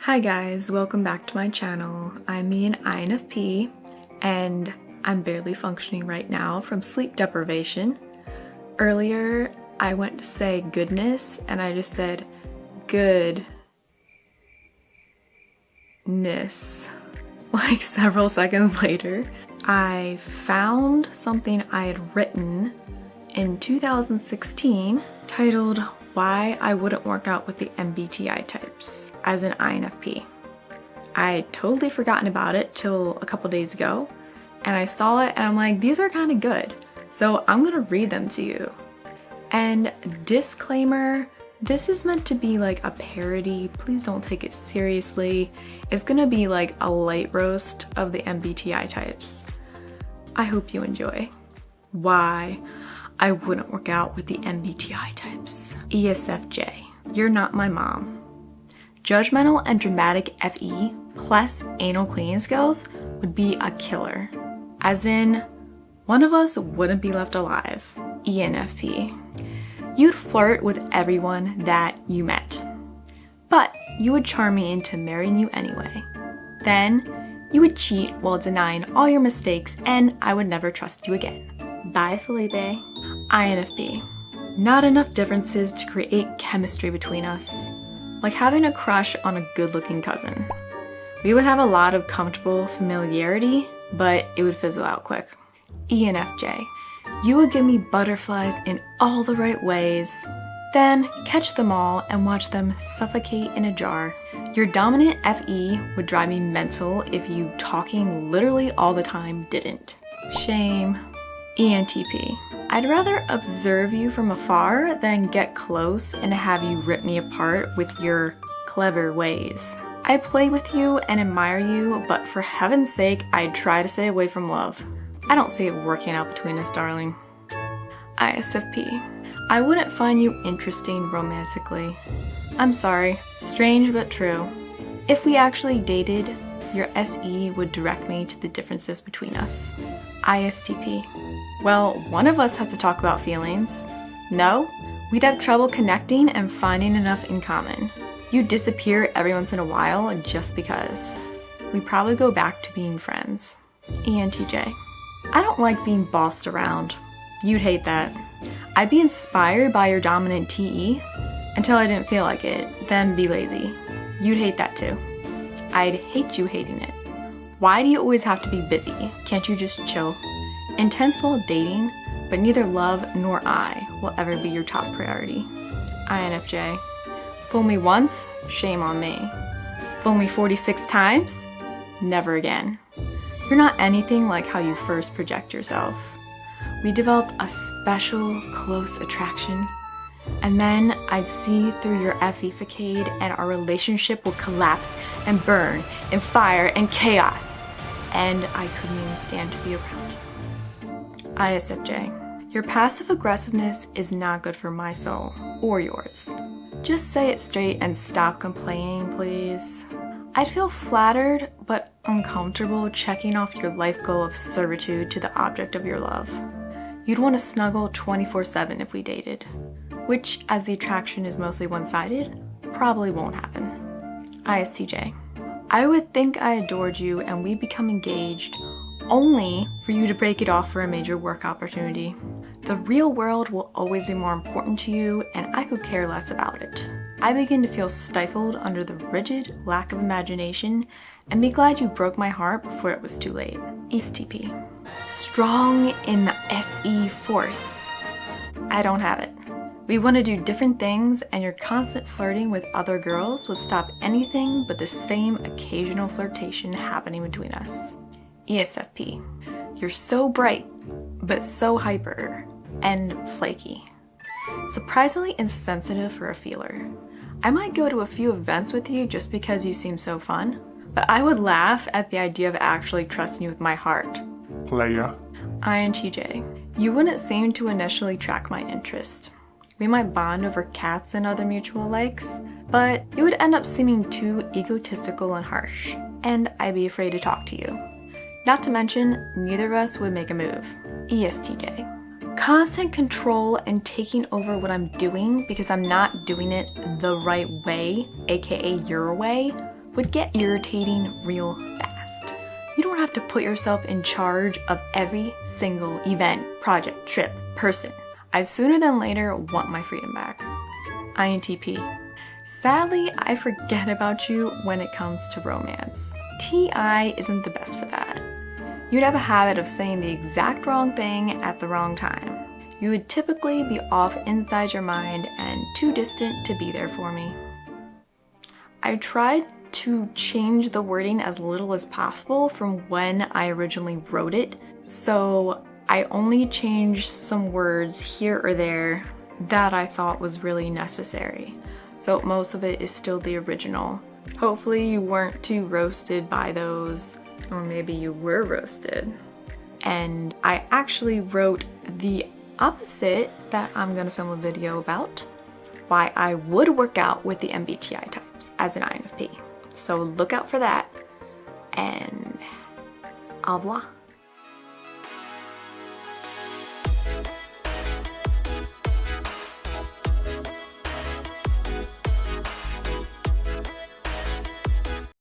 Hi guys, welcome back to my channel. I'm me, an INFP, and I'm barely functioning right now from sleep deprivation. Earlier, I went to say goodness, and I just said goodness, like several seconds later. I found something I had written in 2016 titled Why I Wouldn't Work Out with the MBTI Types as an INFP. I had totally forgotten about it till a couple days ago, and I saw it and I'm like, these are kind of good. So I'm gonna read them to you. And disclaimer, this is meant to be like a parody. Please don't take it seriously. It's gonna be like a light roast of the MBTI types. I hope you enjoy. Why I wouldn't work out with the MBTI types. ESFJ, you're not my mom. Judgmental and dramatic FE plus anal cleaning skills would be a killer. As in, one of us wouldn't be left alive. ENFP, you'd flirt with everyone that you met, but you would charm me into marrying you anyway. Then, you would cheat while denying all your mistakes and I would never trust you again. Bye, Felipe. INFP, not enough differences to create chemistry between us. Like having a crush on a good-looking cousin. We would have a lot of comfortable familiarity, but it would fizzle out quick. ENFJ, you would give me butterflies in all the right ways, then catch them all and watch them suffocate in a jar. Your dominant FE would drive me mental if you talking literally all the time didn't. Shame. ENTP, I'd rather observe you from afar than get close and have you rip me apart with your clever ways. I play with you and admire you, but for heaven's sake, I'd try to stay away from love. I don't see it working out between us, darling. ISFP, I wouldn't find you interesting romantically. I'm sorry, strange but true. If we actually dated, your SE would direct me to the differences between us. ISTP, well, one of us has to talk about feelings. No, we'd have trouble connecting and finding enough in common. You disappear every once in a while just because. We probably go back to being friends. ENTJ, I don't like being bossed around. You'd hate that. I'd be inspired by your dominant TE until I didn't feel like it, then be lazy. You'd hate that too. I'd hate you hating it. Why do you always have to be busy? Can't you just chill? Intense while dating, but neither love nor I will ever be your top priority. INFJ, fool me once, shame on me. Fool me 46 times, never again. You're not anything like how you first project yourself. We developed a special, close attraction, and then I'd see through your FE facade and our relationship would collapse and burn in fire and chaos, and I couldn't even stand to be around. ISFJ, your passive aggressiveness is not good for my soul or yours. Just say it straight and stop complaining, please. I'd feel flattered but uncomfortable checking off your life goal of servitude to the object of your love. You'd want to snuggle 24/7 if we dated, which, as the attraction is mostly one-sided, probably won't happen. ISTJ, I would think I adored you and we'd become engaged only for you to break it off for a major work opportunity. The real world will always be more important to you and I could care less about it. I begin to feel stifled under the rigid lack of imagination and be glad you broke my heart before it was too late. ESTP, strong in the SE force. I don't have it. We want to do different things and your constant flirting with other girls would stop anything but the same occasional flirtation happening between us. ESFP, you're so bright, but so hyper and flaky. Surprisingly insensitive for a feeler. I might go to a few events with you just because you seem so fun, but I would laugh at the idea of actually trusting you with my heart. Playa. INTJ, you wouldn't seem to initially track my interest. We might bond over cats and other mutual likes, but you would end up seeming too egotistical and harsh, and I'd be afraid to talk to you. Not to mention, neither of us would make a move. ESTJ, constant control and taking over what I'm doing because I'm not doing it the right way, aka your way, would get irritating real fast. You don't have to put yourself in charge of every single event, project, trip, person. I'd sooner than later want my freedom back. INTP. Sadly, I forget about you when it comes to romance. TI isn't the best for that. You'd have a habit of saying the exact wrong thing at the wrong time. You would typically be off inside your mind and too distant to be there for me. I tried to change the wording as little as possible from when I originally wrote it, so I only changed some words here or there that I thought was really necessary. So most of it is still the original. Hopefully you weren't too roasted by those, or maybe you were roasted. And I actually wrote the opposite that I'm gonna film a video about, why I would work out with the MBTI types as an INFP. So look out for that, and au revoir.